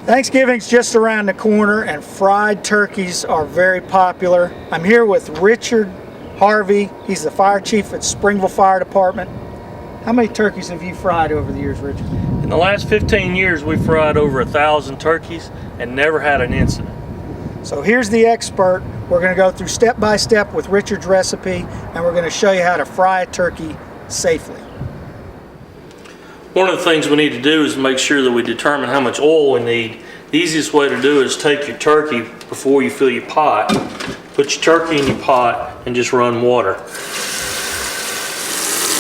Thanksgiving's just around the corner and fried turkeys are very popular. I'm here with Richard Harvey. He's the fire chief at Springville Fire Department. How many turkeys have you fried over the years, Richard? In the last 15 years, we've fried over 1,000 turkeys and never had an incident. So here's the expert. We're going to go through step by step with Richard's recipe, and we're going to show you how to fry a turkey safely. One of the things we need to do is make sure that we determine how much oil we need. The easiest way to do it is take your turkey before you fill your pot, put your turkey in your pot, and just run water.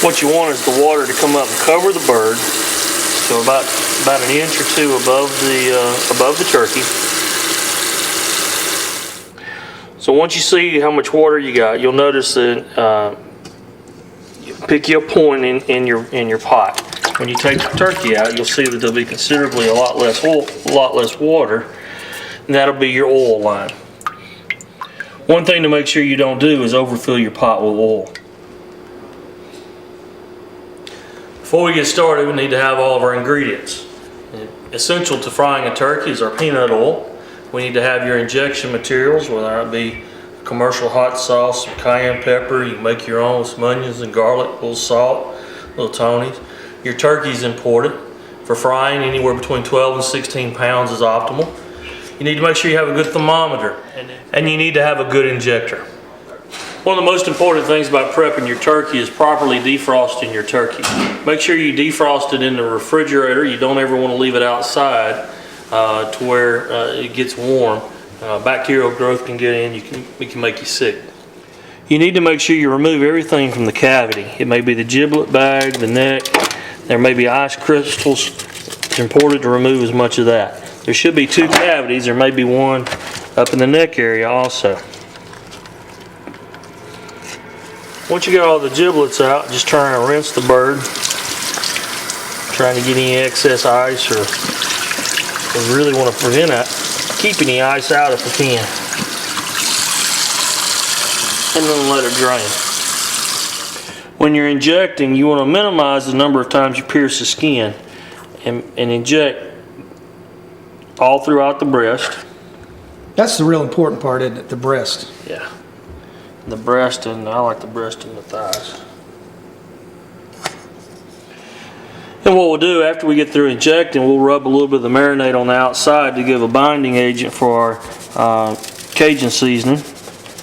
What you want is the water to come up and cover the bird, so about an inch or two above the turkey. So once you see how much water you got, you'll notice that pick your point in your pot. When you take the turkey out, you'll see that there'll be considerably a lot less water, and that'll be your oil line. One thing to make sure you don't do is overfill your pot with oil. Before we get started, we need to have all of our ingredients. Essential to frying a turkey is our peanut oil. We need to have your injection materials, whether it be commercial hot sauce, some cayenne pepper. You can make your own with some onions and garlic, a little salt, little Tony's. Your turkey is important. For frying, anywhere between 12 and 16 pounds is optimal. You need to make sure you have a good thermometer, and you need to have a good injector. One of the most important things about prepping your turkey is properly defrosting your turkey. Make sure you defrost it in the refrigerator. You don't ever want to leave it outside to where it gets warm. Bacterial growth can get in, it can make you sick. You need to make sure you remove everything from the cavity. It may be the giblet bag, the neck, there may be ice crystals. It's important to remove as much of that. There should be 2 cavities, there may be one up in the neck area also. Once you get all the giblets out, just try and rinse the bird, trying to get any excess ice, or we really want to prevent that. Keep any ice out if we can, and then let it drain. When you're injecting, you want to minimize the number of times you pierce the skin, and inject all throughout the breast. That's the real important part, isn't it? The breast. Yeah. The breast, and I like the breast and the thighs. And what we'll do after we get through injecting, we'll rub a little bit of the marinade on the outside to give a binding agent for our Cajun seasoning.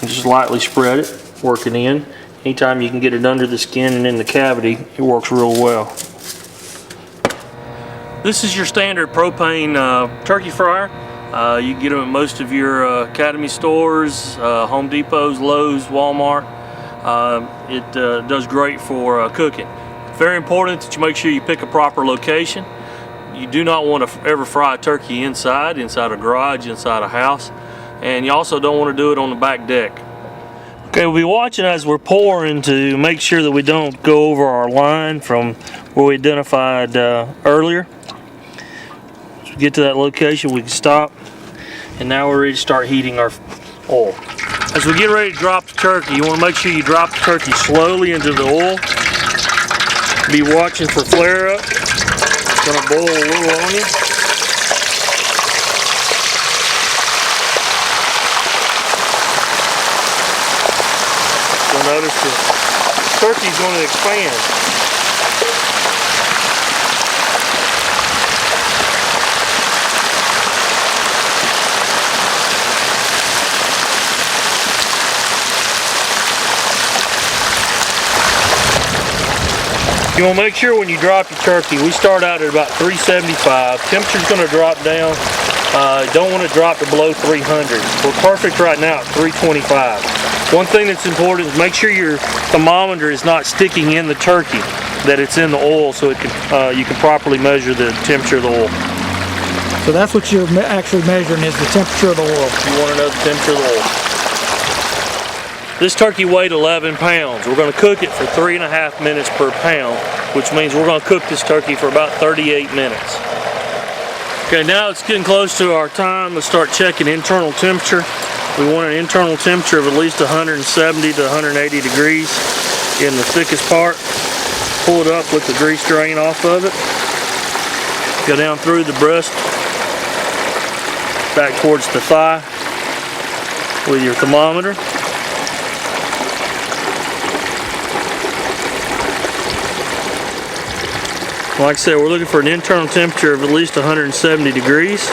And just lightly spread it, work it in. Anytime you can get it under the skin and in the cavity, it works real well. This is your standard propane turkey fryer. You can get them at most of your Academy stores, Home Depots, Lowe's, Walmart. It does great for cooking. Very important that you make sure you pick a proper location. You do not want to ever fry a turkey inside a garage, inside a house. And you also don't want to do it on the back deck. Okay, we'll be watching as we're pouring to make sure that we don't go over our line from where we identified earlier. As we get to that location, we can stop. And now we're ready to start heating our oil. As we get ready to drop the turkey, you want to make sure you drop the turkey slowly into the oil. Be watching for flare up. It's going to boil a little on you. You'll notice the turkey's going to expand. You want to make sure when you drop your turkey, we start out at about 375. Temperature's going to drop down. Don't want to drop to below 300. We're perfect right now at 325. One thing that's important is make sure your thermometer is not sticking in the turkey, that it's in the oil, so it can, you can properly measure the temperature of the oil. So that's what you're actually measuring, is the temperature of the oil. You want to know the temperature of the oil. This turkey weighed 11 pounds. We're going to cook it for 3.5 minutes per pound, which means we're going to cook this turkey for about 38 minutes. Okay, now it's getting close to our time to start checking internal temperature. We want an internal temperature of at least 170 to 180 degrees in the thickest part. Pull it up with the grease drain off of it. Go down through the breast back towards the thigh with your thermometer. Like I said, we're looking for an internal temperature of at least 170 degrees.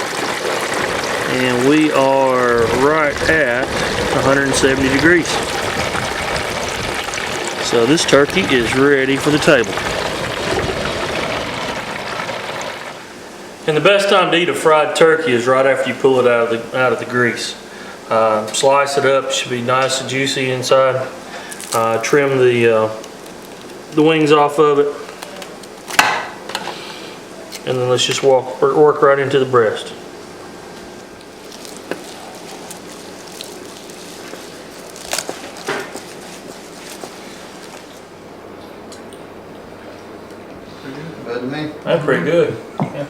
And we are right at 170 degrees. So this turkey is ready for the table. And the best time to eat a fried turkey is right after you pull it out of the grease. Slice it up, it should be nice and juicy inside. Trim the wings off of it. And then let's just work right into the breast. Good to me. That's pretty good. Yeah.